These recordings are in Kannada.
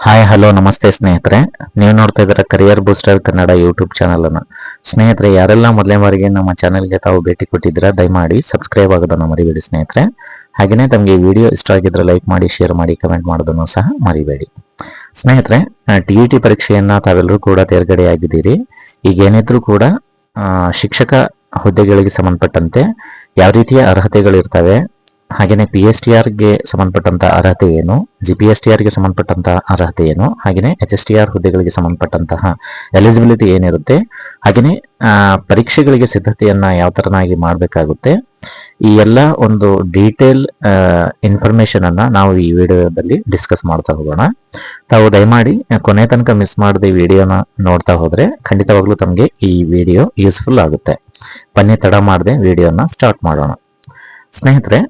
ಹಾಯ್ ಹಲೋ ನಮಸ್ತೆ ಸ್ನೇಹಿತರೆ, ನೀವು ನೋಡ್ತಾ ಇದ್ದೀರಾ career booster Kannada YouTube channel ಅನ್ನು. ಸ್ನೇಹಿತರೆ, ಯಾರೆಲ್ಲ ಮೊದಲನೇ ಬಾರಿಗೆ ನಮ್ಮ ಚಾನೆಲ್ಗೆ ತಾವು ಭೇಟಿ ಕೊಟ್ಟಿದ್ದೀರಾ ದಯಮಾಡಿ ಸಬ್ಸ್ಕ್ರೈಬ್ ಆಗೋದನ್ನು ಮರಿಬೇಡಿ ಸ್ನೇಹಿತರೆ. ಹಾಗೆಯೇ ತಮಗೆ ವಿಡಿಯೋ ಇಷ್ಟ ಆಗಿದ್ರೆ ಲೈಕ್ ಮಾಡಿ, ಶೇರ್ ಮಾಡಿ, ಕಮೆಂಟ್ ಮಾಡೋದನ್ನು ಸಹ ಮರಿಬೇಡಿ ಸ್ನೇಹಿತರೆ. TET ಪರೀಕ್ಷೆಯನ್ನ ತಾವೆಲ್ಲರೂ ಕೂಡ ತೇರ್ಗಡೆಯಾಗಿದ್ದೀರಿ. ಈಗ ಏನಿದ್ರು ಕೂಡ ಶಿಕ್ಷಕ ಹುದ್ದೆಗಳಿಗೆ ಸಂಬಂಧಪಟ್ಟಂತೆ ಯಾವ ರೀತಿಯ ಅರ್ಹತೆಗಳಿರ್ತವೆ, ಹಾಗೆಯೇ PSTRಗೆ ಸಂಬಂಧಪಟ್ಟಂತಹ ಅರ್ಹತೆ ಏನು, GPSTRಗೆ ಸಂಬಂಧಪಟ್ಟಂತಹ ಅರ್ಹತೆ ಏನು, ಹಾಗೆಯೇ HSTR ಹುದ್ದೆಗಳಿಗೆ ಸಂಬಂಧಪಟ್ಟಂತಹ ಎಲಿಜಿಬಿಲಿಟಿ ಏನಿರುತ್ತೆ, ಹಾಗೆಯೇ ಪರೀಕ್ಷೆಗಳಿಗೆ ಸಿದ್ಧತೆಯನ್ನ ಯಾವ ತರನಾಗಿ ಮಾಡಬೇಕಾಗುತ್ತೆ, ಈ ಎಲ್ಲ ಒಂದು ಡೀಟೇಲ್ ಇನ್ಫಾರ್ಮೇಶನ್ ಅನ್ನ ನಾವು ಈ ವಿಡಿಯೋದಲ್ಲಿ ಡಿಸ್ಕಸ್ ಮಾಡ್ತಾ ಹೋಗೋಣ. ತಾವು ದಯಮಾಡಿ ಕೊನೆ ತನಕ ಮಿಸ್ ಮಾಡದೆ ವಿಡಿಯೋನ ನೋಡ್ತಾ ಹೋದ್ರೆ ಖಂಡಿತವಾಗ್ಲೂ ತಮಗೆ ಈ ವಿಡಿಯೋ ಯೂಸ್ಫುಲ್ ಆಗುತ್ತೆ. ಬನ್ನಿ ತಡ ಮಾಡದೆ ವಿಡಿಯೋನ ಸ್ಟಾರ್ಟ್ ಮಾಡೋಣ ಸ್ನೇಹಿತರೆ.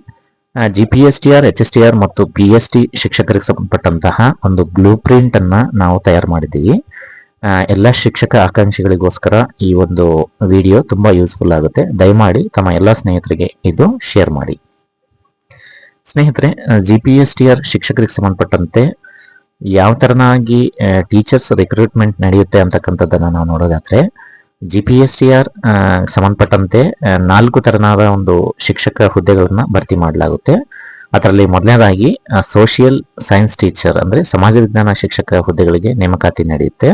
GPSTR, HSTR ಮತ್ತು PST ಶಿಕ್ಷಕರಿಗೆ ಸಂಬಂಧಪಟ್ಟಂತಹ ಒಂದು ಬ್ಲೂ ಪ್ರಿಂಟ್ ಅನ್ನ ನಾವು ತಯಾರು ಮಾಡಿದ್ದೀವಿ. ಎಲ್ಲ ಶಿಕ್ಷಕ ಆಕಾಂಕ್ಷಿಗಳಿಗೋಸ್ಕರ ಈ ಒಂದು ವಿಡಿಯೋ ತುಂಬಾ ಯೂಸ್ಫುಲ್ ಆಗುತ್ತೆ. ದಯಮಾಡಿ ತಮ್ಮ ಎಲ್ಲ ಸ್ನೇಹಿತರಿಗೆ ಇದು ಶೇರ್ ಮಾಡಿ. ಸ್ನೇಹಿತರೆ, GPSTR ಶಿಕ್ಷಕರಿಗೆ ಸಂಬಂಧಪಟ್ಟಂತೆ ಯಾವ ತರನಾಗಿ ಟೀಚರ್ಸ್ ರಿಕ್ರೂಟ್ಮೆಂಟ್ ನಡೆಯುತ್ತೆ ಅಂತಕ್ಕಂಥದ್ದನ್ನ ನಾವು ನೋಡೋದಾದ್ರೆ, GPSTR ಸಂಬಂಧಪಟ್ಟಂತೆ 4 ತರನಾದ ಒಂದು ಶಿಕ್ಷಕ ಹುದ್ದೆಗಳನ್ನ ಭರ್ತಿ ಮಾಡಲಾಗುತ್ತೆ. ಅದರಲ್ಲಿ ಮೊದಲನೇದಾಗಿ ಸೋಷಿಯಲ್ ಸೈನ್ಸ್ ಟೀಚರ್ ಅಂದ್ರೆ ಸಮಾಜ ವಿಜ್ಞಾನ ಶಿಕ್ಷಕ ಹುದ್ದೆಗಳಿಗೆ ನೇಮಕಾತಿ ನಡೆಯುತ್ತೆ.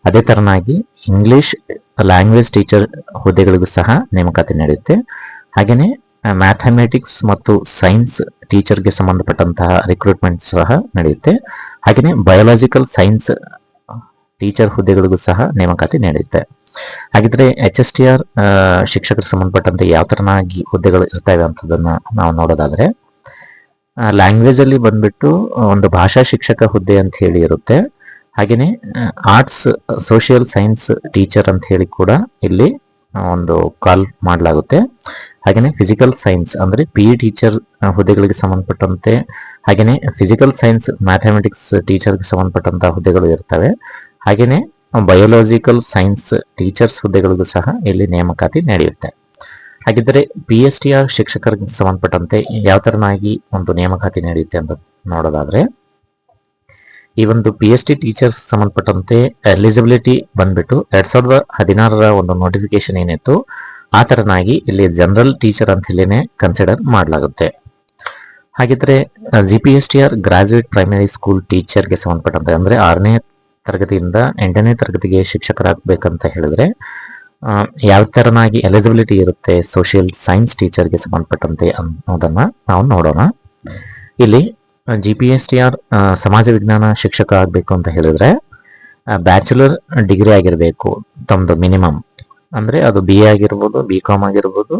ಅದೇ ತರನಾಗಿ ಇಂಗ್ಲಿಷ್ ಲ್ಯಾಂಗ್ವೇಜ್ ಟೀಚರ್ ಹುದ್ದೆಗಳಿಗೂ ಸಹ ನೇಮಕಾತಿ ನಡೆಯುತ್ತೆ. ಹಾಗೆಯೇ ಮ್ಯಾಥಮೆಟಿಕ್ಸ್ ಮತ್ತು ಸೈನ್ಸ್ ಟೀಚರ್ಗೆ ಸಂಬಂಧಪಟ್ಟಂತಹ ರಿಕ್ರೂಟ್ಮೆಂಟ್ ಸಹ ನಡೆಯುತ್ತೆ. ಹಾಗೆಯೇ ಬಯೋಲಾಜಿಕಲ್ ಸೈನ್ಸ್ ಟೀಚರ್ ಹುದ್ದೆಗಳಿಗೂ ಸಹ ನೇಮಕಾತಿ ನಡೆಯುತ್ತೆ. ಹಾಗಿದ್ರೆ HSTR ಶಿಕ್ಷಕರಿಗೆ ಸಂಬಂಧಪಟ್ಟಂತೆ ಯಾವ ತರನಾಗಿ ಹುದ್ದೆಗಳು ಇರ್ತವೆ ಅಂತದನ್ನ ನಾವು ನೋಡೋದಾದ್ರೆ, ಲ್ಯಾಂಗ್ವೇಜ್ ಅಲ್ಲಿ ಬಂದ್ಬಿಟ್ಟು ಒಂದು ಭಾಷಾ ಶಿಕ್ಷಕ ಹುದ್ದೆ ಅಂತ ಹೇಳಿ ಇರುತ್ತೆ. ಹಾಗೇನೆ ಆರ್ಟ್ಸ್ ಸೋಷಿಯಲ್ ಸೈನ್ಸ್ ಟೀಚರ್ ಅಂತ ಹೇಳಿ ಕೂಡ ಇಲ್ಲಿ ಒಂದು ಕಾಲ್ ಮಾಡಲಾಗುತ್ತೆ. ಹಾಗೇನೆ ಫಿಸಿಕಲ್ ಸೈನ್ಸ್ ಅಂದ್ರೆ PE ಟೀಚರ್ ಹುದ್ದೆಗಳಿಗೆ ಸಂಬಂಧಪಟ್ಟಂತೆ, ಹಾಗೇನೆ ಫಿಸಿಕಲ್ ಸೈನ್ಸ್ ಮ್ಯಾಥಮೆಟಿಕ್ಸ್ ಟೀಚರ್ಗೆ ಸಂಬಂಧಪಟ್ಟಂತಹ ಹುದ್ದೆಗಳು ಇರ್ತವೆ. ಹಾಗೇನೆ ಬಯೋಲಾಜಿಕಲ್ ಸೈನ್ಸ್ ಟೀಚರ್ಸ್ ಹುದ್ದೆಗಳಿಗೂ ಸಹ ಇಲ್ಲಿ ನೇಮಕಾತಿ ನಡೆಯುತ್ತೆ. ಹಾಗಿದ್ರೆ PSTR ಶಿಕ್ಷಕರಿಗೆ ಸಂಬಂಧಪಟ್ಟಂತೆ ಯಾವ ತರನಾಗಿ ಒಂದು ನೇಮಕಾತಿ ನಡೆಯುತ್ತೆ ಅಂತ ನೋಡೋದಾದ್ರೆ, ಈ ಒಂದು PST ಟೀಚರ್ಸ್ ಸಂಬಂಧಪಟ್ಟಂತೆ ಎಲಿಜಿಬಿಲಿಟಿ ಬಂದ್ಬಿಟ್ಟು 2016ರ ಒಂದು ನೋಟಿಫಿಕೇಶನ್ ಏನಿತ್ತು ಆ ತರನಾಗಿ ಇಲ್ಲಿ ಜನರಲ್ ಟೀಚರ್ ಅಂತ ಹೇಳಿನೇ ಕನ್ಸಿಡರ್ ಮಾಡಲಾಗುತ್ತೆ. ಹಾಗಿದ್ರೆ GPSTR ಗ್ರಾಜುಯೇಟ್ ಪ್ರೈಮರಿ ಸ್ಕೂಲ್ ಟೀಚರ್ಗೆ ಸಂಬಂಧಪಟ್ಟಂತೆ ಅಂದ್ರೆ 6ನೇ ತರಗತಿಯಿಂದ 8ನೇ ತರಗತಿಗೆ ಶಿಕ್ಷಕರಾಗಬೇಕಂತ ಹೇಳಿದ್ರೆ ಯಾವ ತರನಾಗಿ ಎಲಿಜಿಬಿಲಿಟಿ ಇರುತ್ತೆ ಸೋಷಿಯಲ್ ಸೈನ್ಸ್ ಟೀಚರ್ಗೆ ಸಂಬಂಧಪಟ್ಟಂತೆ ಅನ್ನೋದನ್ನ ನಾವು ನೋಡೋಣ. ಇಲ್ಲಿ GPSTR ಸಮಾಜ ವಿಜ್ಞಾನ ಶಿಕ್ಷಕ ಆಗಬೇಕು ಅಂತ ಹೇಳಿದ್ರೆ ಬ್ಯಾಚುಲರ್ ಡಿಗ್ರಿ ಆಗಿರಬೇಕು ತಮ್ಮದು ಮಿನಿಮಮ್. ಅಂದ್ರೆ ಅದು BA ಆಗಿರ್ಬೋದು, BCom ಆಗಿರ್ಬೋದು,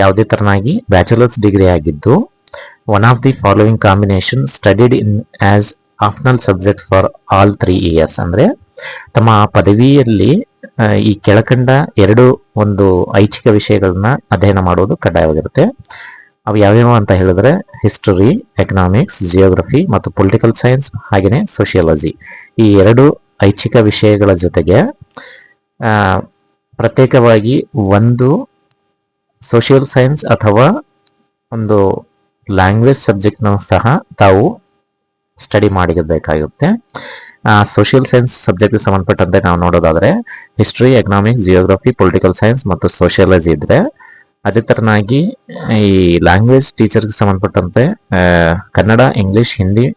ಯಾವುದೇ ತರನಾಗಿ ಬ್ಯಾಚುಲರ್ಸ್ ಡಿಗ್ರಿ ಆಗಿದ್ದು one of the following combination studied in as optional subject for all 3 years ಅಂದ್ರೆ ತಮ್ಮ ಪದವಿಯಲ್ಲಿ ಈ ಕೆಳಕಂಡ 2 ಒಂದು ಐಚ್ಛಿಕ ವಿಷಯಗಳನ್ನ ಅಧ್ಯಯನ ಮಾಡೋದು ಕಡ್ಡಾಯವಾಗಿರುತ್ತೆ. ಅವು ಯಾವ್ಯಾವ ಅಂತ ಹೇಳಿದ್ರೆ ಹಿಸ್ಟರಿ, ಎಕನಾಮಿಕ್ಸ್, ಜಿಯೋಗ್ರಫಿ ಮತ್ತು ಪೊಲಿಟಿಕಲ್ ಸೈನ್ಸ್, ಹಾಗೆಯೇ ಸೋಷಿಯಾಲಜಿ. ಈ 2 ಐಚ್ಛಿಕ ವಿಷಯಗಳ ಜೊತೆಗೆ ಪ್ರತ್ಯೇಕವಾಗಿ ಒಂದು ಸೋಷಿಯಲ್ ಸೈನ್ಸ್ ಅಥವಾ ಒಂದು ಲ್ಯಾಂಗ್ವೇಜ್ ಸಬ್ಜೆಕ್ಟ್ನ ಸಹ ತಾವು ಸ್ಟಡಿ ಮಾಡಿರಬೇಕಾಗುತ್ತೆ. ಸೋಷಿಯಲ್ ಸೈನ್ಸ್ ಸಬ್ಜೆಕ್ಟ್ ಸಂಬಂಧಪಟ್ಟಂತೆ ನಾವು ನೋಡೋದಾದ್ರೆ history, economics, geography, political science ಮತ್ತು ಸೋಷಿಯಾಲಜಿ ಇದ್ರೆ, ಅದೇ ತರನಾಗಿ ಈ ಲ್ಯಾಂಗ್ವೇಜ್ ಟೀಚರ್ಗೆ ಸಂಬಂಧಪಟ್ಟಂತೆ ಕನ್ನಡ, ಇಂಗ್ಲಿಷ್, ಹಿಂದಿ,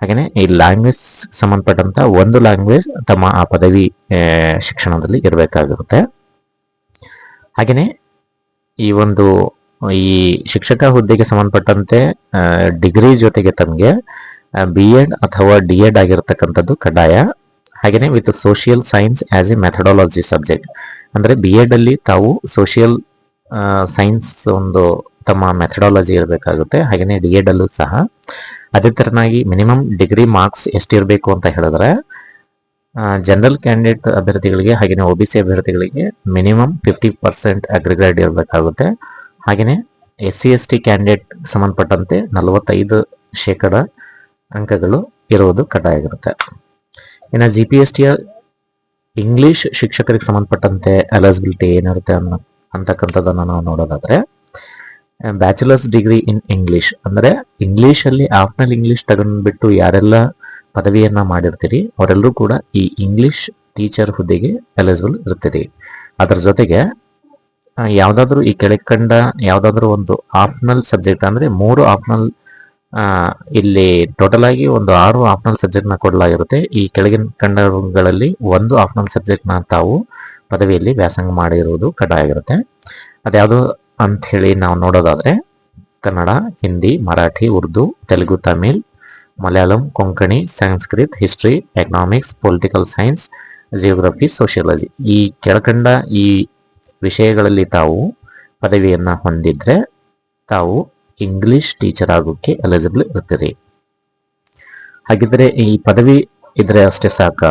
ಹಾಗೆಯೇ ಈ ಲ್ಯಾಂಗ್ವೇಜ್ ಸಂಬಂಧಪಟ್ಟಂತ ಒಂದು ಲ್ಯಾಂಗ್ವೇಜ್ ತಮ್ಮ ಆ ಪದವಿ ಶಿಕ್ಷಣದಲ್ಲಿ ಇರಬೇಕಾಗಿರುತ್ತೆ. ಹಾಗೆಯೇ ಈ ಶಿಕ್ಷಕ ಹುದ್ದೆಗೆ ಸಂಬಂಧಪಟ್ಟಂತೆ ಡಿಗ್ರಿ ಜೊತೆಗೆ ತಮಗೆ B.Ed ಅಥವಾ D.Ed ಆಗಿರತಕ್ಕಂಥದ್ದು ಕಡ್ಡಾಯ. ಹಾಗೆಯೇ with social science as A methodology subject ಅಂದ್ರೆ B.Ed ಅಲ್ಲಿ ತಾವು ಸೋಷಿಯಲ್ ಸೈನ್ಸ್ ಒಂದು ತಮ್ಮ ಮೆಥಡಾಲಜಿ ಇರಬೇಕಾಗುತ್ತೆ. ಹಾಗೆಯೇ D.Ed ಅಲ್ಲೂ ಸಹ ಅದೇ ತರನಾಗಿ ಮಿನಿಮಮ್ ಡಿಗ್ರಿ ಮಾರ್ಕ್ಸ್ ಎಷ್ಟಿರಬೇಕು ಅಂತ ಹೇಳಿದ್ರೆ ಜನರಲ್ ಕ್ಯಾಂಡಿಡೇಟ್ ಅಭ್ಯರ್ಥಿಗಳಿಗೆ ಹಾಗೆಯೇ OBC ಅಭ್ಯರ್ಥಿಗಳಿಗೆ ಮಿನಿಮಮ್ 50% ಅಗ್ರಿಗೇಡ್ ಇರಬೇಕಾಗುತ್ತೆ. ಹಾಗೆಯೇ SC/ST ಕ್ಯಾಂಡಿಡೇಟ್ ಸಂಬಂಧಪಟ್ಟಂತೆ 45% ಅಂಕಗಳು ಇರುವುದು ಕಡ್ಡಾಯವಾಗಿರುತ್ತೆ. ಇನ್ನು GPSTR ಇಂಗ್ಲಿಷ್ ಶಿಕ್ಷಕರಿಗೆ ಸಂಬಂಧಪಟ್ಟಂತೆ ಎಲಿಜಿಬಿಲಿಟಿ ಏನಿರುತ್ತೆ ಅಂತಕ್ಕಂಥದ್ದನ್ನು ನಾವು ನೋಡೋದಾದ್ರೆ, ಬ್ಯಾಚುಲರ್ಸ್ ಡಿಗ್ರಿ ಇನ್ ಇಂಗ್ಲಿಷ್ ಅಂದ್ರೆ ಇಂಗ್ಲಿಷ್ ಅಲ್ಲಿ ಆಫ್ಟರ್ ಇಂಗ್ಲಿಷ್ ತಗೊಂಡ್ಬಿಟ್ಟು ಯಾರೆಲ್ಲ ಪದವಿಯನ್ನ ಮಾಡಿರ್ತೀರಿ ಅವರೆಲ್ಲರೂ ಕೂಡ ಈ ಇಂಗ್ಲಿಷ್ ಟೀಚರ್ ಹುದ್ದೆಗೆ ಎಲಿಜಿಬಲ್ ಇರ್ತೀರಿ. ಅದರ ಜೊತೆಗೆ ಯಾವುದಾದ್ರೂ ಈ ಕೆಳಕಂಡ ಯಾವುದಾದ್ರೂ ಒಂದು ಆಪ್ಷನಲ್ ಸಬ್ಜೆಕ್ಟ್ ಅಂದ್ರೆ 3 ಆಪ್ಷನಲ್, ಇಲ್ಲಿ ಟೋಟಲ್ ಆಗಿ ಒಂದು 6 ಆಪ್ಷನಲ್ ಸಬ್ಜೆಕ್ಟ್ ನ ಕೊಡಲಾಗಿರುತ್ತೆ. ಈ ಕೆಳಗಿನ ಕಂಡಗಳಲ್ಲಿ ಒಂದು ಆಪ್ಷನಲ್ ಸಬ್ಜೆಕ್ಟ್ ನ ತಾವು ಪದವಿಯಲ್ಲಿ ವ್ಯಾಸಂಗ ಮಾಡಿರುವುದು ಕಡ್ಡಾಯ ಆಗಿರುತ್ತೆ. ಅದ್ಯಾವುದು ಅಂತ ಹೇಳಿ ನಾವು ನೋಡೋದಾದ್ರೆ Kannada, Hindi, Marathi, Urdu, Telugu, Tamil, Malayalam, Konkani, Sanskrit, history, economics, political science, geography, sociology ಈ ಕೆಳಕಂಡ ಈ ವಿಷಯಗಳಲ್ಲಿ ತಾವು ಪದವಿಯನ್ನ ಹೊಂದಿದ್ರೆ ತಾವು ಇಂಗ್ಲಿಷ್ ಟೀಚರ್ ಆಗೋಕ್ಕೆ ಎಲಿಜಿಬಲ್ ಇರ್ತೀರಿ. ಹಾಗಿದ್ರೆ ಈ ಪದವಿ ಇದ್ರೆ ಅಷ್ಟೇ ಸಾಕ?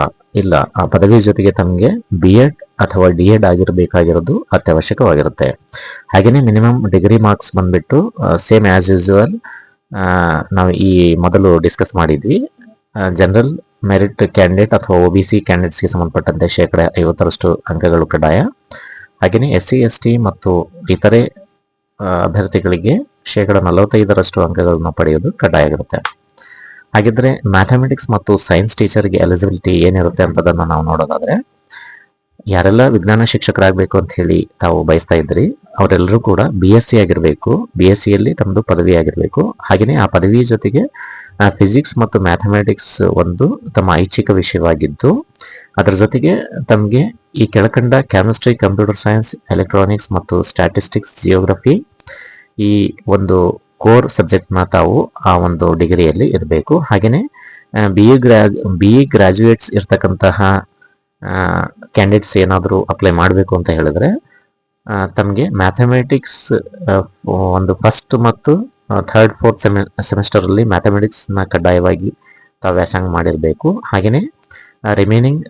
ಇಲ್ಲ, ಆ ಪದವಿ ಜೊತೆಗೆ ತಮಗೆ BEd ಅಥವಾ D.Ed ಆಗಿರಬೇಕಾಗಿರೋದು ಅತ್ಯವಶ್ಯಕವಾಗಿರುತ್ತೆ. ಹಾಗೇನೆ ಮಿನಿಮಮ್ ಡಿಗ್ರಿ ಮಾರ್ಕ್ಸ್ ಬಂದ್ಬಿಟ್ಟು ಸೇಮ್ ಆಸ್ ಯೂಸುವಲ್ ನಾವು ಈ ಮೊದಲು ಡಿಸ್ಕಸ್ ಮಾಡಿದ್ವಿ. ಜನರಲ್ ಮೆರಿಟ್ ಕ್ಯಾಂಡಿಡೇಟ್ ಅಥವಾ OBC ಕ್ಯಾಂಡಿಡೇಟ್ಸ್ಗೆ ಸಂಬಂಧಪಟ್ಟಂತೆ 50% ಅಂಕಗಳು ಕಡ್ಡಾಯ. ಹಾಗೆಯೇ SC ST ಮತ್ತು ಇತರೆ ಅಭ್ಯರ್ಥಿಗಳಿಗೆ 45% ಅಂಕಗಳನ್ನು ಪಡೆಯೋದು ಕಡ್ಡಾಯ ಆಗಿರುತ್ತೆ. ಹಾಗಿದ್ರೆ ಮ್ಯಾಥಮೆಟಿಕ್ಸ್ ಮತ್ತು ಸೈನ್ಸ್ ಟೀಚರ್ಗೆ ಎಲಿಜಿಬಿಲಿಟಿ ಏನಿರುತ್ತೆ ಅಂತದನ್ನು ನಾವು ನೋಡೋದಾದ್ರೆ, ಯಾರೆಲ್ಲ ವಿಜ್ಞಾನ ಶಿಕ್ಷಕರಾಗಬೇಕು ಅಂತ ಹೇಳಿ ತಾವು ಬಯಸ್ತಾ ಇದ್ರಿ ಅವರೆಲ್ಲರೂ ಕೂಡ BSc ಆಗಿರಬೇಕು. BScಯಲ್ಲಿ ತಮ್ಮದು ಪದವಿ ಆಗಿರಬೇಕು. ಹಾಗೆಯೇ ಆ ಪದವಿ ಜೊತೆಗೆ ಫಿಸಿಕ್ಸ್ ಮತ್ತು ಮ್ಯಾಥಮೆಟಿಕ್ಸ್ ಒಂದು ತಮ್ಮ ಐಚ್ಛಿಕ ವಿಷಯವಾಗಿದ್ದು, ಅದರ ಜೊತೆಗೆ ತಮಗೆ ಈ ಕೆಳಕಂಡ ಕೆಮಿಸ್ಟ್ರಿ, ಕಂಪ್ಯೂಟರ್ ಸೈನ್ಸ್, ಎಲೆಕ್ಟ್ರಾನಿಕ್ಸ್ ಮತ್ತು ಸ್ಟ್ಯಾಟಿಸ್ಟಿಕ್ಸ್, ಜಿಯೋಗ್ರಫಿ ಈ ಒಂದು ಕೋರ್ ಸಬ್ಜೆಕ್ಟ್ನ ತಾವು ಆ ಒಂದು ಡಿಗ್ರಿಯಲ್ಲಿ ಇರಬೇಕು. ಹಾಗೆಯೇ BE ಗ್ರಾಜುಯೇಟ್ಸ್ ಇರ್ತಕ್ಕಂತಹ ಕ್ಯಾಂಡಿಡೇಟ್ಸ್ ಏನಾದರೂ ಅಪ್ಲೈ ಮಾಡಬೇಕು ಅಂತ ಹೇಳಿದ್ರೆ ತಮಗೆ ಮ್ಯಾಥಮೆಟಿಕ್ಸ್ ಒಂದು ಫಸ್ಟ್ ಮತ್ತು ಥರ್ಡ್ ಫೋರ್ತ್ ಸೆಮಿಸ್ಟರಲ್ಲಿ ಮ್ಯಾಥಮೆಟಿಕ್ಸ್ನ ಕಡ್ಡಾಯವಾಗಿ ತಾವು ವ್ಯಾಸಂಗ ಮಾಡಿರಬೇಕು. ಹಾಗೆಯೇ ರಿಮೈನಿಂಗ್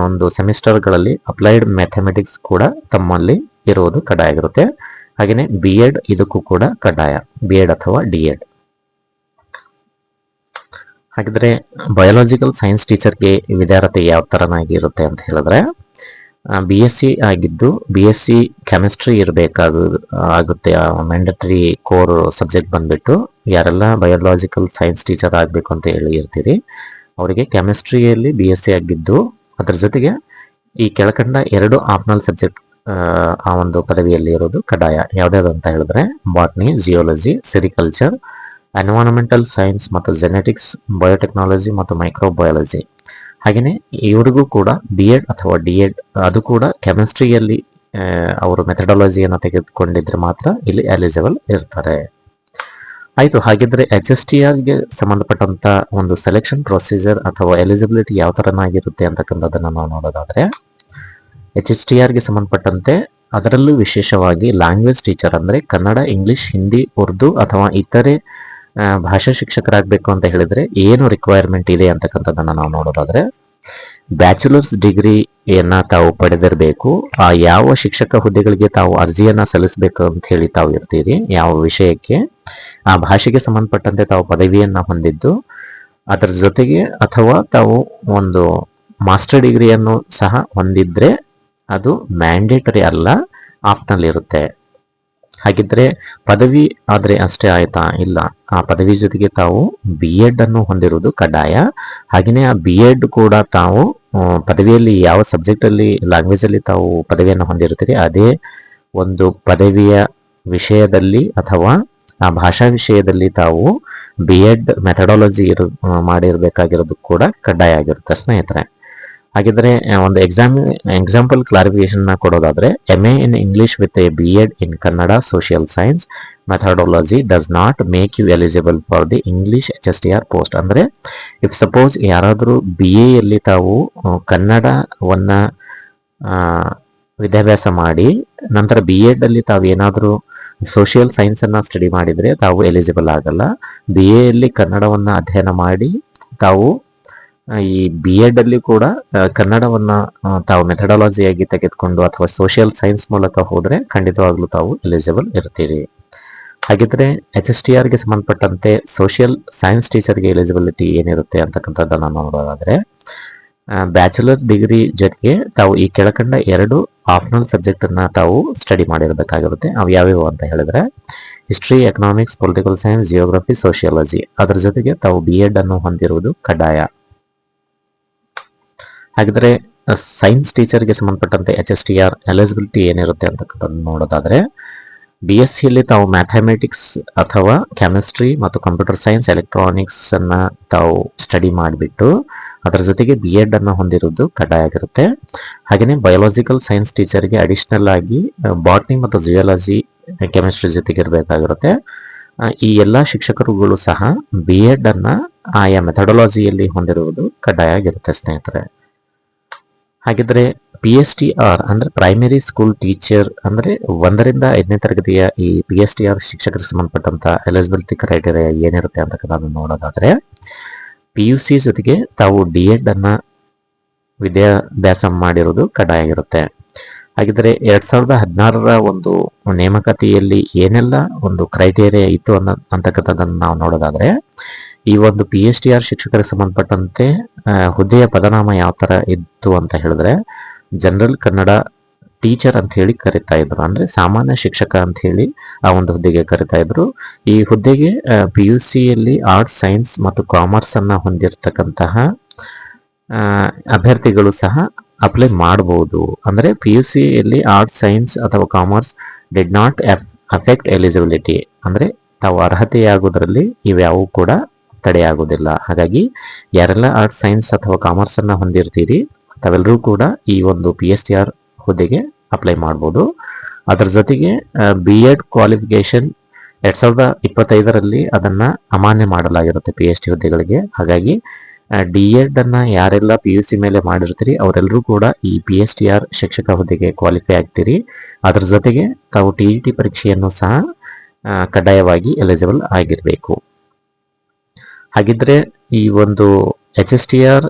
ಒಂದು ಸೆಮಿಸ್ಟರ್ಗಳಲ್ಲಿ ಅಪ್ಲೈಡ್ ಮ್ಯಾಥಮೆಟಿಕ್ಸ್ ಕೂಡ ತಮ್ಮಲ್ಲಿ ಇರುವುದು ಕಡ್ಡಾಯ ಆಗಿರುತ್ತೆ. ಹಾಗೆಯೇ BEd ಇದಕ್ಕೂ ಕೂಡ ಕಡ್ಡಾಯ, BEd ಅಥವಾ D.Ed. ಹಾಗಿದ್ರೆ ಬಯಾಲಜಿಕಲ್ ಸೈನ್ಸ್ ಟೀಚರ್ಗೆ ವಿದ್ಯಾರ್ಥಿ ಯಾವ ತರನಾಗಿರುತ್ತೆ ಅಂತ ಹೇಳಿದ್ರೆ BSc ಆಗಿದ್ದು BSc ಕೆಮಿಸ್ಟ್ರಿ ಇರಬೇಕಾಗುತ್ತೆ. ಮ್ಯಾಂಡೇಟರಿ ಕೋರ್ ಸಬ್ಜೆಕ್ಟ್ ಬಂದ್ಬಿಟ್ಟು ಯಾರೆಲ್ಲ ಬಯಾಲಜಿಕಲ್ ಸೈನ್ಸ್ ಟೀಚರ್ ಆಗಬೇಕು ಅಂತ ಹೇಳಿ ಇರ್ತೀರಿ ಅವರಿಗೆ ಕೆಮಿಸ್ಟ್ರಿಯಲ್ಲಿ BSc ಆಗಿದ್ದು, ಅದರ ಜೊತೆಗೆ ಈ ಕೆಳಕಂಡ 2 ಆಪ್ಷನಲ್ ಸಬ್ಜೆಕ್ಟ್ ಆ ಒಂದು ಪದವಿಯಲ್ಲಿ ಇರೋದು ಕಡ್ಡಾಯ. ಯಾವ್ದಾದ್ರು ಅಂತ ಹೇಳಿದ್ರೆ botany, geology, sericulture, environmental science ಮತ್ತು ಜೆನೆಟಿಕ್ಸ್, ಬಯೋಟೆಕ್ನಾಲಜಿ ಮತ್ತು ಮೈಕ್ರೋಬಯಾಲಜಿ. ಹಾಗೆಯೇ ಇವರಿಗೂ ಕೂಡ BEd ಅಥವಾ D.Ed ಅದು ಕೂಡ ಕೆಮಿಸ್ಟ್ರಿಯಲ್ಲಿ ಅವರು ಮೆಥಡಾಲಜಿಯನ್ನು ತೆಗೆದುಕೊಂಡಿದ್ರೆ ಮಾತ್ರ ಇಲ್ಲಿ ಎಲಿಜಿಬಲ್ ಇರ್ತಾರೆ. ಆಯಿತು. ಹಾಗಿದ್ರೆ HSTRಗೆ ಸಂಬಂಧಪಟ್ಟಂತ ಒಂದು ಸೆಲೆಕ್ಷನ್ ಪ್ರೊಸೀಜರ್ ಅಥವಾ ಎಲಿಜಿಬಿಲಿಟಿ ಯಾವ ತರನಾಗಿರುತ್ತೆ ಅಂತಕ್ಕಂಥದ್ದನ್ನು ನಾವು ನೋಡೋದಾದ್ರೆ, HSTRಗೆ ಸಂಬಂಧಪಟ್ಟಂತೆ ಅದರಲ್ಲೂ ವಿಶೇಷವಾಗಿ ಲ್ಯಾಂಗ್ವೇಜ್ ಟೀಚರ್ ಅಂದ್ರೆ ಕನ್ನಡ, ಇಂಗ್ಲಿಷ್, ಹಿಂದಿ, ಉರ್ದು ಅಥವಾ ಇತರೆ ಭಾಷಾ ಶಿಕ್ಷಕರಾಗಬೇಕು ಅಂತ ಹೇಳಿದ್ರೆ ಏನು ರಿಕ್ವೈರ್ಮೆಂಟ್ ಇದೆ ಅಂತಕ್ಕಂಥದ್ದನ್ನು ನಾವು ನೋಡೋದಾದ್ರೆ, ಬ್ಯಾಚುಲರ್ಸ್ ಡಿಗ್ರಿಯನ್ನ ತಾವು ಪಡೆದಿರಬೇಕು. ಆ ಯಾವ ಶಿಕ್ಷಕ ಹುದ್ದೆಗಳಿಗೆ ತಾವು ಅರ್ಜಿಯನ್ನ ಸಲ್ಲಿಸಬೇಕು ಅಂತ ಹೇಳಿ ತಾವು ಇರ್ತೀರಿ, ಯಾವ ವಿಷಯಕ್ಕೆ ಆ ಭಾಷೆಗೆ ಸಂಬಂಧಪಟ್ಟಂತೆ ತಾವು ಪದವಿಯನ್ನ ಹೊಂದಿದ್ದು, ಅದರ ಜೊತೆಗೆ ಅಥವಾ ತಾವು ಒಂದು ಮಾಸ್ಟರ್ ಡಿಗ್ರಿಯನ್ನು ಸಹ ಹೊಂದಿದ್ರೆ ಅದು ಮ್ಯಾಂಡೇಟರಿ ಅಲ್ಲ, ಆಪ್ಷನಲ್ ಇರುತ್ತೆ. ಹಾಗಿದ್ರೆ ಪದವಿ ಆದ್ರೆ ಅಷ್ಟೇ ಆಯ್ತಾ? ಇಲ್ಲ, ಆ ಪದವಿ ಜೊತೆಗೆ ತಾವು BEd ಅನ್ನು ಹೊಂದಿರುವುದು ಕಡ್ಡಾಯ. ಹಾಗೆಯೇ ಆ BEd ಕೂಡ ತಾವು ಪದವಿಯಲ್ಲಿ ಯಾವ ಸಬ್ಜೆಕ್ಟ್ ಅಲ್ಲಿ ಲ್ಯಾಂಗ್ವೇಜ್ ಅಲ್ಲಿ ತಾವು ಪದವಿಯನ್ನು ಹೊಂದಿರ್ತೀರಿ ಅದೇ ಒಂದು ಪದವಿಯ ವಿಷಯದಲ್ಲಿ ಅಥವಾ ಆ ಭಾಷಾ ವಿಷಯದಲ್ಲಿ ತಾವು BEd ಮೆಥಡಾಲಜಿ ಮಾಡಿರ್ಬೇಕಾಗಿರೋದು ಕೂಡ ಕಡ್ಡಾಯ ಆಗಿರುತ್ತೆ ಸ್ನೇಹಿತರೆ. ಹಾಗಿದ್ರೆ ಒಂದು ಎಕ್ಸಾಂಪಲ್ ಕ್ಲಾರಿಫಿಕೇಶನ್ ಕೊಡೋದಾದ್ರೆ, MA in English with a BEd in Kannada Social Science Methodology does not make you eligible for the English HSTR post. ಅಂದ್ರೆ ಇಫ್ ಸಪೋಸ್ ಯಾರಾದರೂ BA ಯಲ್ಲಿ ತಾವು ಕನ್ನಡವನ್ನ ವಿದ್ಯಾಭ್ಯಾಸ ಮಾಡಿ ನಂತರ BEd ಅಲ್ಲಿ ತಾವು ಏನಾದರೂ ಸೋಷಿಯಲ್ ಸೈನ್ಸ್ ಅನ್ನ ಸ್ಟಡಿ ಮಾಡಿದ್ರೆ ತಾವು ಎಲಿಜಿಬಲ್ ಆಗಲ್ಲ. BA ಯಲ್ಲಿ ಕನ್ನಡವನ್ನ ಅಧ್ಯಯನ ಮಾಡಿ ತಾವು ಈ BEd ಅಲ್ಲಿ ಕೂಡ ಕನ್ನಡವನ್ನ ತಾವು ಮೆಥಡಾಲಜಿಯಾಗಿ ತೆಗೆದುಕೊಂಡು ಅಥವಾ ಸೋಷಿಯಲ್ ಸೈನ್ಸ್ ಮೂಲಕ ಹೋದ್ರೆ ಖಂಡಿತವಾಗ್ಲೂ ತಾವು ಎಲಿಜಿಬಲ್ ಇರ್ತೀರಿ. ಹಾಗಿದ್ರೆ HSTRಗೆ ಸಂಬಂಧಪಟ್ಟಂತೆ ಸೋಷಿಯಲ್ ಸೈನ್ಸ್ ಟೀಚರ್ಗೆ ಎಲಿಜಿಬಿಲಿಟಿ ಏನಿರುತ್ತೆ ಅಂತಕ್ಕಂಥದ್ದನ್ನು ನೋಡೋದಾದ್ರೆ, ಬ್ಯಾಚುಲರ್ ಡಿಗ್ರಿ ಜೊತೆಗೆ ತಾವು ಈ ಕೆಳಕಂಡ 2 ಆಪ್ಷನಲ್ ಸಬ್ಜೆಕ್ಟ್ ಅನ್ನ ತಾವು ಸ್ಟಡಿ ಮಾಡಿರಬೇಕಾಗಿರುತ್ತೆ. ಅವು ಯಾವ್ಯಾವು ಅಂತ ಹೇಳಿದ್ರೆ history, economics, political science, geography, sociology. ಅದರ ಜೊತೆಗೆ ತಾವು BEd ಅನ್ನು ಹೊಂದಿರುವುದು ಕಡ್ಡಾಯ. ಹಾಗಿದ್ರೆ ಸೈನ್ಸ್ ಟೀಚರ್ಗೆ ಸಂಬಂಧಪಟ್ಟಂತೆ HSTR ಎಲಿಜಿಬಿಲಿಟಿ ಏನಿರುತ್ತೆ ಅಂತಕ್ಕಂಥದ್ದು ನೋಡೋದಾದ್ರೆ BSc ತಾವು ಮ್ಯಾಥಮೆಟಿಕ್ಸ್ ಅಥವಾ ಕೆಮಿಸ್ಟ್ರಿ ಮತ್ತು ಕಂಪ್ಯೂಟರ್ ಸೈನ್ಸ್ ಎಲೆಕ್ಟ್ರಾನಿಕ್ಸ್ ಅನ್ನ ತಾವು ಸ್ಟಡಿ ಮಾಡಿಬಿಟ್ಟು ಅದರ ಜೊತೆಗೆ B.Ed ಅನ್ನು ಹೊಂದಿರುವುದು ಕಡ್ಡಾಯ ಆಗಿರುತ್ತೆ. ಹಾಗೆಯೇ ಬಯೋಲಾಜಿಕಲ್ ಸೈನ್ಸ್ ಟೀಚರ್ಗೆ ಅಡಿಷನಲ್ ಆಗಿ ಬಾಟ್ನಿ ಮತ್ತು ಜಿಯಾಲಜಿ ಕೆಮಿಸ್ಟ್ರಿ ಜೊತೆಗೆ ಇರಬೇಕಾಗಿರುತ್ತೆ. ಈ ಎಲ್ಲ ಶಿಕ್ಷಕರುಗಳು ಸಹ B.Ed ಅನ್ನ ಆಯಾ ಮೆಥಡಾಲಜಿಯಲ್ಲಿ ಹೊಂದಿರುವುದು ಕಡ್ಡಾಯ ಆಗಿರುತ್ತೆ ಸ್ನೇಹಿತರೆ. ಹಾಗಿದ್ರೆ PSTR ಅಂದ್ರೆ ಪ್ರೈಮರಿ ಸ್ಕೂಲ್ ಟೀಚರ್ ಅಂದ್ರೆ 1ರಿಂದ 5ನೇ ತರಗತಿಯ ಈ PSTR ಶಿಕ್ಷಕರಿಗೆ ಸಂಬಂಧಪಟ್ಟಂತ ಎಲಿಜಿಬಿಲಿಟಿ ಕ್ರೈಟೇರಿಯಾ ಏನಿರುತ್ತೆ ಅಂತಕ್ಕಂಥದ್ದು ನೋಡೋದಾದ್ರೆ PUC ಜೊತೆಗೆ ತಾವು D.Ed ಅನ್ನ ವಿದ್ಯಾಭ್ಯಾಸ ಮಾಡಿರೋದು ಕಡ್ಡಾಯ ಆಗಿರುತ್ತೆ. ಹಾಗಿದ್ರೆ 2016ರ ಒಂದು ನೇಮಕಾತಿಯಲ್ಲಿ ಏನೆಲ್ಲ ಒಂದು ಕ್ರೈಟೇರಿಯಾ ಇತ್ತು ಅಂತಕ್ಕಂಥದ್ದನ್ನು ನಾವು ನೋಡೋದಾದ್ರೆ ಈ ಒಂದು PSTR ಶಿಕ್ಷಕರಿಗೆ ಸಂಬಂಧಪಟ್ಟಂತೆ ಹುದ್ದೆಯ ಪದನಾಮ ಯಾವ ತರ ಇತ್ತು ಅಂತ ಹೇಳಿದ್ರೆ ಜನರಲ್ ಕನ್ನಡ ಟೀಚರ್ ಅಂತ ಹೇಳಿ ಕರಿತಾ ಇದ್ರು. ಅಂದ್ರೆ ಸಾಮಾನ್ಯ ಶಿಕ್ಷಕ ಅಂತ ಹೇಳಿ ಆ ಒಂದು ಹುದ್ದೆಗೆ ಕರಿತಾ ಇದ್ರು. ಈ ಹುದ್ದೆಗೆ PUCಯಲ್ಲಿ ಆರ್ಟ್ಸ್, ಸೈನ್ಸ್ ಮತ್ತು ಕಾಮರ್ಸ್ ಅನ್ನ ಹೊಂದಿರತಕ್ಕಂತಹ ಅಭ್ಯರ್ಥಿಗಳು ಸಹ ಅಪ್ಲೈ ಮಾಡಬಹುದು. ಅಂದ್ರೆ PUCಯಲ್ಲಿ ಆರ್ಟ್ಸ್, ಸೈನ್ಸ್ ಅಥವಾ commerce did not affect eligibility, ಅಂದ್ರೆ ತಾವು ಅರ್ಹತೆಯಾಗುವುದರಲ್ಲಿ ಇವ್ಯಾವು ಕೂಡ ತಡೆಯಾಗುವುದಿಲ್ಲ. ಹಾಗಾಗಿ ಯಾರೆಲ್ಲ ಆರ್ಟ್ಸ್, ಸೈನ್ಸ್ ಅಥವಾ ಕಾಮರ್ಸ್ ಅನ್ನ ಹೊಂದಿರ್ತೀರಿ ತಾವೆಲ್ಲರೂ ಕೂಡ ಈ ಒಂದು PSTR ಹುದ್ದೆಗೆ ಅಪ್ಲೈ ಮಾಡ್ಬೋದು. ಅದರ ಜೊತೆಗೆ B.Ed ಕ್ವಾಲಿಫಿಕೇಶನ್ 2025ರಲ್ಲಿ ಅದನ್ನ ಅಮಾನ್ಯ ಮಾಡಲಾಗಿರುತ್ತೆ PhD ಹುದ್ದೆಗಳಿಗೆ. ಹಾಗಾಗಿ D.Ed ಅನ್ನ ಯಾರೆಲ್ಲ PUC ಮೇಲೆ ಮಾಡಿರ್ತೀರಿ ಅವರೆಲ್ಲರೂ ಕೂಡ ಈ PSTR ಶಿಕ್ಷಕ ಹುದ್ದೆಗೆ ಕ್ವಾಲಿಫೈ ಆಗ್ತೀರಿ. ಅದರ ಜೊತೆಗೆ ತಾವು TET ಪರೀಕ್ಷೆಯನ್ನು ಸಹ ಕಡ್ಡಾಯವಾಗಿ ಎಲಿಜಿಬಲ್ ಆಗಿರಬೇಕು. ಹಾಗಿದ್ರೆ ಈ ಒಂದು HSTR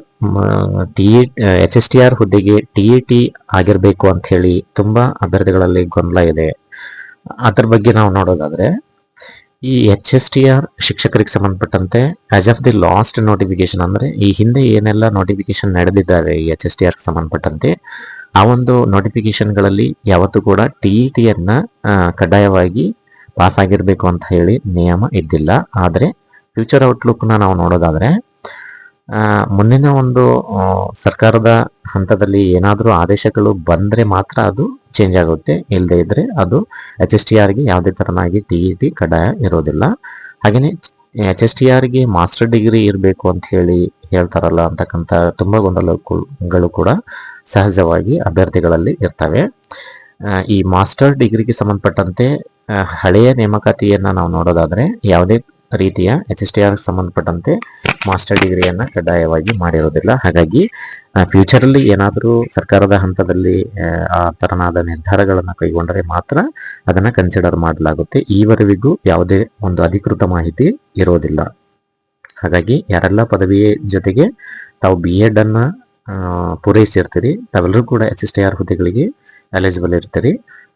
ಹುದ್ದೆಗೆ TET ಆಗಿರಬೇಕು ಅಂತ ಹೇಳಿ ತುಂಬಾ ಅಭ್ಯರ್ಥಿಗಳಲ್ಲಿ ಗೊಂದಲ ಇದೆ. ಅದ್ರ ಬಗ್ಗೆ ನಾವು ನೋಡೋದಾದ್ರೆ ಈ HSTR ಶಿಕ್ಷಕರಿಗೆ ಸಂಬಂಧಪಟ್ಟಂತೆ as of the last notification ಅಂದ್ರೆ ಈ ಹಿಂದೆ ಏನೆಲ್ಲ ನೋಟಿಫಿಕೇಶನ್ ನಡೆದಿದ್ದಾವೆ ಈ HSTR ಸಂಬಂಧಪಟ್ಟಂತೆ ಆ ಒಂದು ನೋಟಿಫಿಕೇಶನ್ಗಳಲ್ಲಿ ಯಾವತ್ತೂ ಕೂಡ TET ಅನ್ನ ಕಡ್ಡಾಯವಾಗಿ ಪಾಸ್ ಆಗಿರಬೇಕು ಅಂತ ಹೇಳಿ ನಿಯಮ ಇದ್ದಿಲ್ಲ. ಆದರೆ ಫ್ಯೂಚರ್ ಔಟ್ಲುಕ್ನ ನಾವು ನೋಡೋದಾದ್ರೆ ಮುಂದಿನ ಒಂದು ಸರ್ಕಾರದ ಹಂತದಲ್ಲಿ ಏನಾದರೂ ಆದೇಶಗಳು ಬಂದ್ರೆ ಮಾತ್ರ ಅದು ಚೇಂಜ್ ಆಗುತ್ತೆ. ಇಲ್ಲದೆ ಇದ್ರೆ ಅದು HSTRಗೆ ಯಾವುದೇ ತರನಾಗಿ TET ಕಡ್ಡಾಯ ಇರೋದಿಲ್ಲ. ಹಾಗೆಯೇ HSTRಗೆ ಮಾಸ್ಟರ್ ಡಿಗ್ರಿ ಇರಬೇಕು ಅಂತ ಹೇಳಿ ಹೇಳ್ತಾರಲ್ಲ ಅಂತಕ್ಕಂಥ ತುಂಬಾ ಗೊಂದಲಗಳು ಕೂಡ ಸಹಜವಾಗಿ ಅಭ್ಯರ್ಥಿಗಳಲ್ಲಿ ಇರ್ತವೆ. ಈ ಮಾಸ್ಟರ್ ಡಿಗ್ರಿಗೆ ಸಂಬಂಧಪಟ್ಟಂತೆ ಹಳೆಯ ನೇಮಕಾತಿಯನ್ನ ನಾವು ನೋಡೋದಾದ್ರೆ ಯಾವುದೇ ರೀತಿಯ HSTR ಸಂಬಂಧಪಟ್ಟಂತೆ ಮಾಸ್ಟರ್ ಡಿಗ್ರಿಯನ್ನ ಕಡ್ಡಾಯವಾಗಿ ಮಾಡಿರೋದಿಲ್ಲ. ಹಾಗಾಗಿ ಫ್ಯೂಚರಲ್ಲಿ ಏನಾದರೂ ಸರ್ಕಾರದ ಹಂತದಲ್ಲಿ ಆ ತರನಾದ ನಿರ್ಧಾರಗಳನ್ನು ಕೈಗೊಂಡರೆ ಮಾತ್ರ ಅದನ್ನ ಕನ್ಸಿಡರ್ ಮಾಡಲಾಗುತ್ತೆ. ಈವರೆವಿಗೂ ಯಾವುದೇ ಒಂದು ಅಧಿಕೃತ ಮಾಹಿತಿ ಇರೋದಿಲ್ಲ. ಹಾಗಾಗಿ ಯಾರೆಲ್ಲ ಪದವಿ ಜೊತೆಗೆ ತಾವು B.Ed ಅನ್ನ ಪೂರೈಸಿರ್ತೀರಿ ತಾವೆಲ್ಲರೂ ಕೂಡ HSTR ಹುದ್ದೆಗಳಿಗೆ ಎಲಿಜಿಬಲ್ ಇರ್ತೀರಿ.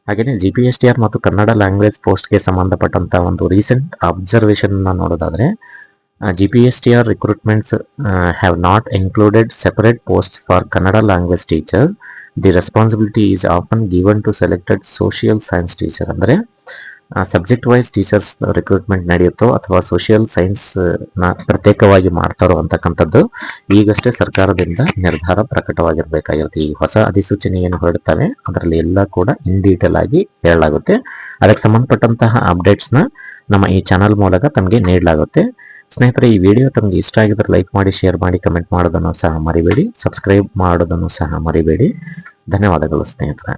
ಹಾಗೆಯೇ GPSTR ಮತ್ತು ಕನ್ನಡ ಲ್ಯಾಂಗ್ವೇಜ್ ಪೋಸ್ಟ್ಗೆ ಸಂಬಂಧಪಟ್ಟಂತ ಒಂದು ರೀಸೆಂಟ್ ಅಬ್ಸರ್ವೇಷನ್ ನೋಡೋದಾದ್ರೆ GPSTR recruitments have not included separate post for Kannada language teacher. The responsibility is often given to selected social science teacher. ಅಂದ್ರೆ ಸಬ್ಜೆಕ್ಟ್ ವೈಸ್ ಟೀಚರ್ಸ್ ರಿಕ್ರೂಟ್ಮೆಂಟ್ ನಡೆಯುತ್ತೋ ಅಥವಾ ಸೋಷಿಯಲ್ ಸೈನ್ಸ್ ನ ಪ್ರತ್ಯೇಕವಾಗಿ ಮಾಡ್ತಾರೋ ಅಂತಕ್ಕಂಥದ್ದು ಈಗಷ್ಟೇ ಸರ್ಕಾರದಿಂದ ನಿರ್ಧಾರ ಪ್ರಕಟವಾಗಿರ್ಬೇಕಾಗಿರುತ್ತೆ. ಈ ಹೊಸ ಅಧಿಸೂಚನೆ ಏನು ಹೊರಡುತ್ತವೆ ಅದರಲ್ಲಿ ಎಲ್ಲ ಕೂಡ ಇನ್ ಡೀಟೇಲ್ ಆಗಿ ಹೇಳಲಾಗುತ್ತೆ. ಅದಕ್ಕೆ ಸಂಬಂಧಪಟ್ಟಂತಹ ಅಪ್ಡೇಟ್ಸ್ನ ನಮ್ಮ ಈ ಚಾನಲ್ ಮೂಲಕ ತಮಗೆ ನೀಡಲಾಗುತ್ತೆ. ಸ್ನೇಹಿತರೆ, ಈ ವಿಡಿಯೋ ತಮಗೆ ಇಷ್ಟ ಆಗಿದ್ರೆ ಲೈಕ್ ಮಾಡಿ, ಶೇರ್ ಮಾಡಿ, ಕಮೆಂಟ್ ಮಾಡೋದನ್ನು ಸಹ ಮರಿಬೇಡಿ. ಸಬ್ಸ್ಕ್ರೈಬ್ ಮಾಡೋದನ್ನು ಸಹ ಮರಿಬೇಡಿ. ಧನ್ಯವಾದಗಳು ಸ್ನೇಹಿತರೆ.